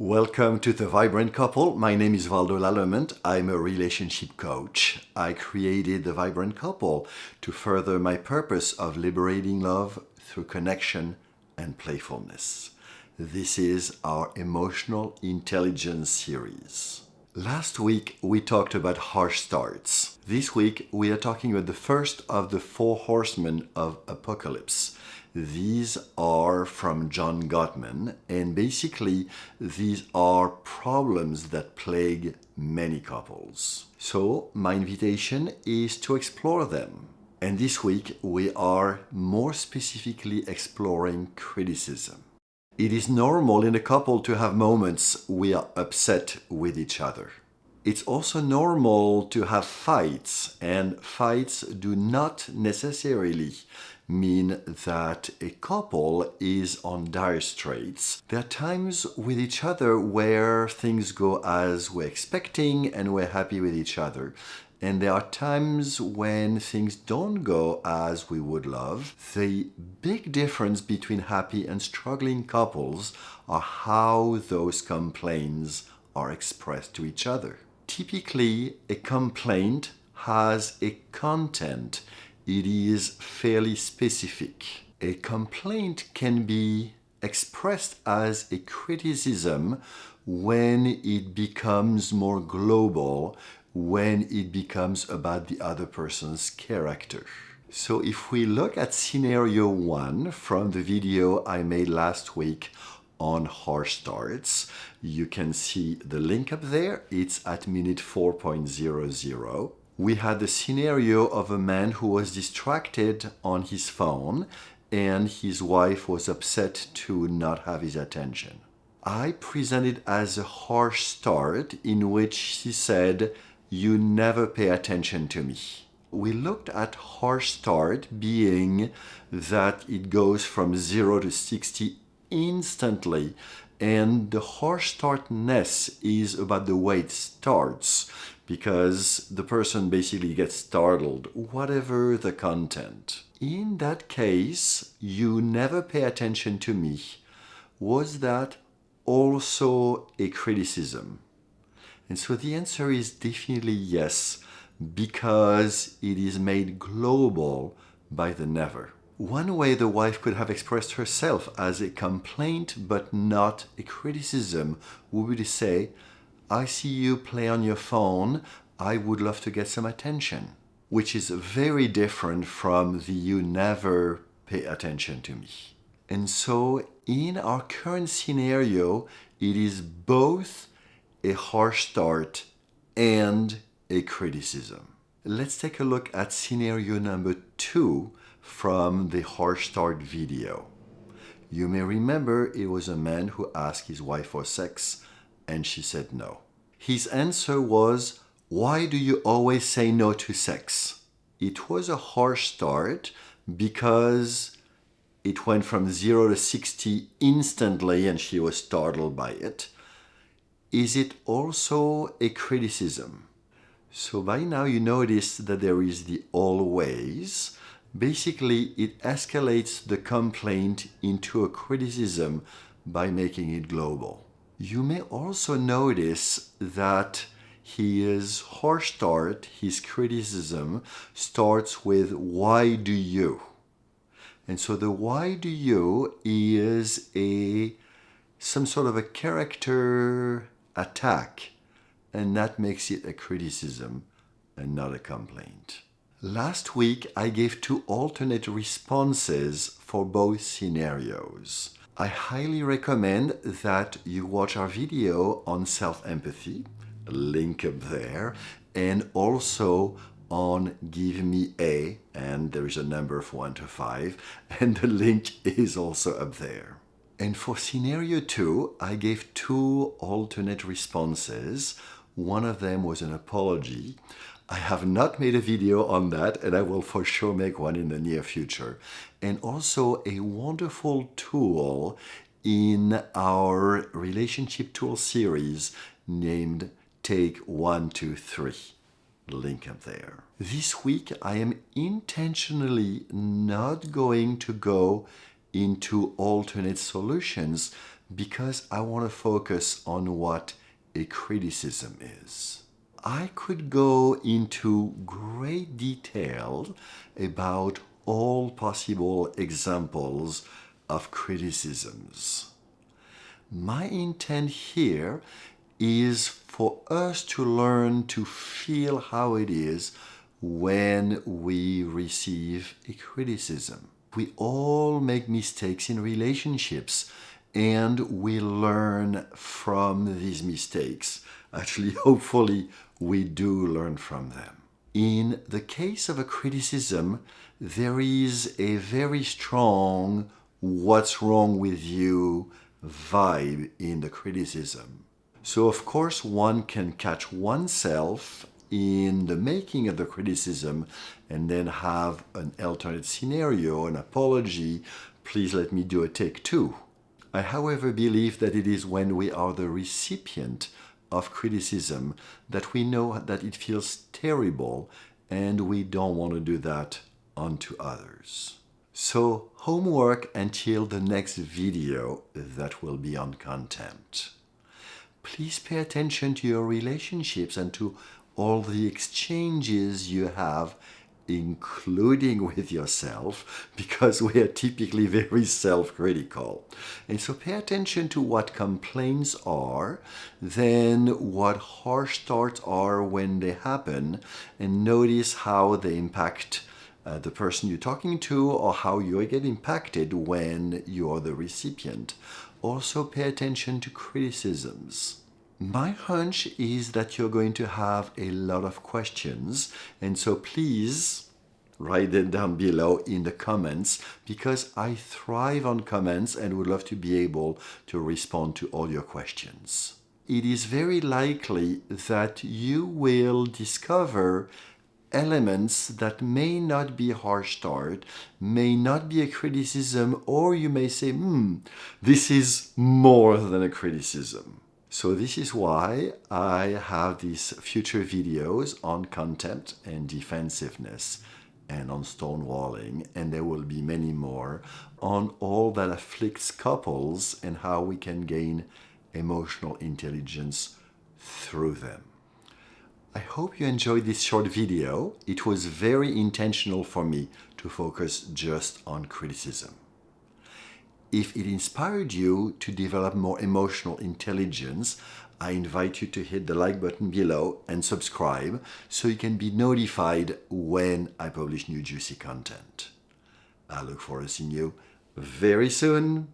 Welcome to The Vibrant Couple. My name is Valdo Lallemand. I'm a relationship coach. I created The Vibrant Couple to further my purpose of liberating love through connection and playfulness. This is our emotional intelligence series. Last week, we talked about harsh starts. This week, we are talking about the first of the four horsemen of apocalypse. These are from John Gottman, and basically, these are problems that plague many couples. So, my invitation is to explore them. And this week, we are more specifically exploring criticism. It is normal in a couple to have moments we are upset with each other. It's also normal to have fights, and fights do not necessarily mean that a couple is on dire straits. There are times with each other where things go as we're expecting and we're happy with each other. And there are times when things don't go as we would love. The big difference between happy and struggling couples are how those complaints are expressed to each other. Typically, a complaint has a content. It is fairly specific. A complaint can be expressed as a criticism when it becomes more global, when it becomes about the other person's character. So if we look at scenario 1 from the video I made last week on harsh starts, you can see the link up there. It's at minute 4.00. We had the scenario of a man who was distracted on his phone and his wife was upset to not have his attention. I presented as a harsh start in which she said, "You never pay attention to me." We looked at harsh start being that it goes from 0 to 60 instantly, and the harsh startness is about the way it starts, because the person basically gets startled, whatever the content. In that case, "you never pay attention to me," was that also a criticism? And so the answer is definitely yes, because it is made global by the never. One way the wife could have expressed herself as a complaint but not a criticism would be to say, "I see you play on your phone, I would love to get some attention," which is very different from the "you never pay attention to me." And so in our current scenario, it is both a harsh start and a criticism. Let's take a look at scenario number 2 from the harsh start video. You may remember it was a man who asked his wife for sex and she said no. His answer was, "Why do you always say no to sex?" It was a harsh start because it went from 0 to 60 instantly and she was startled by it. Is it also a criticism? So by now you notice that there is the always. Basically, it escalates the complaint into a criticism by making it global. You may also notice that his harsh start, his criticism, starts with "why do you?" And so the "why do you" is some sort of a character attack, and that makes it a criticism and not a complaint. Last week, I gave 2 alternate responses for both scenarios. I highly recommend that you watch our video on self-empathy, link up there, and also on Give Me A, and there is a number of 1 to 5, and the link is also up there. And for scenario 2, I gave 2 alternate responses. One of them was an apology. I have not made a video on that, and I will for sure make one in the near future. And also a wonderful tool in our relationship tool series named Take 1, 2, 3. Link up there. This week, I am intentionally not going to go into alternate solutions because I want to focus on what a criticism is. I could go into great detail about all possible examples of criticisms. My intent here is for us to learn to feel how it is when we receive a criticism. We all make mistakes in relationships, and we learn from these mistakes. Actually, hopefully, we do learn from them. In the case of a criticism, there is a very strong "what's wrong with you" vibe in the criticism. So, of course, one can catch oneself in the making of the criticism and then have an alternate scenario, an apology. Please let me do a take two. I, however, believe that it is when we are the recipient of criticism that we know that it feels terrible and we don't want to do that onto others. So, homework until the next video that will be on contempt. Please pay attention to your relationships and to all the exchanges you have, including with yourself, because we are typically very self-critical. And so pay attention to what complaints are, then what harsh thoughts are when they happen, and notice how they impact the person you're talking to, or how you get impacted when you are the recipient. Also pay attention to criticisms. My hunch is that you're going to have a lot of questions, and so please write them down below in the comments, because I thrive on comments and would love to be able to respond to all your questions. It is very likely that you will discover elements that may not be a harsh start, may not be a criticism, or you may say, this is more than a criticism. So this is why I have these future videos on contempt and defensiveness and on stonewalling, and there will be many more on all that afflicts couples and how we can gain emotional intelligence through them. I hope you enjoyed this short video. It was very intentional for me to focus just on criticism. If it inspired you to develop more emotional intelligence, I invite you to hit the like button below and subscribe so you can be notified when I publish new juicy content. I look forward to seeing you very soon.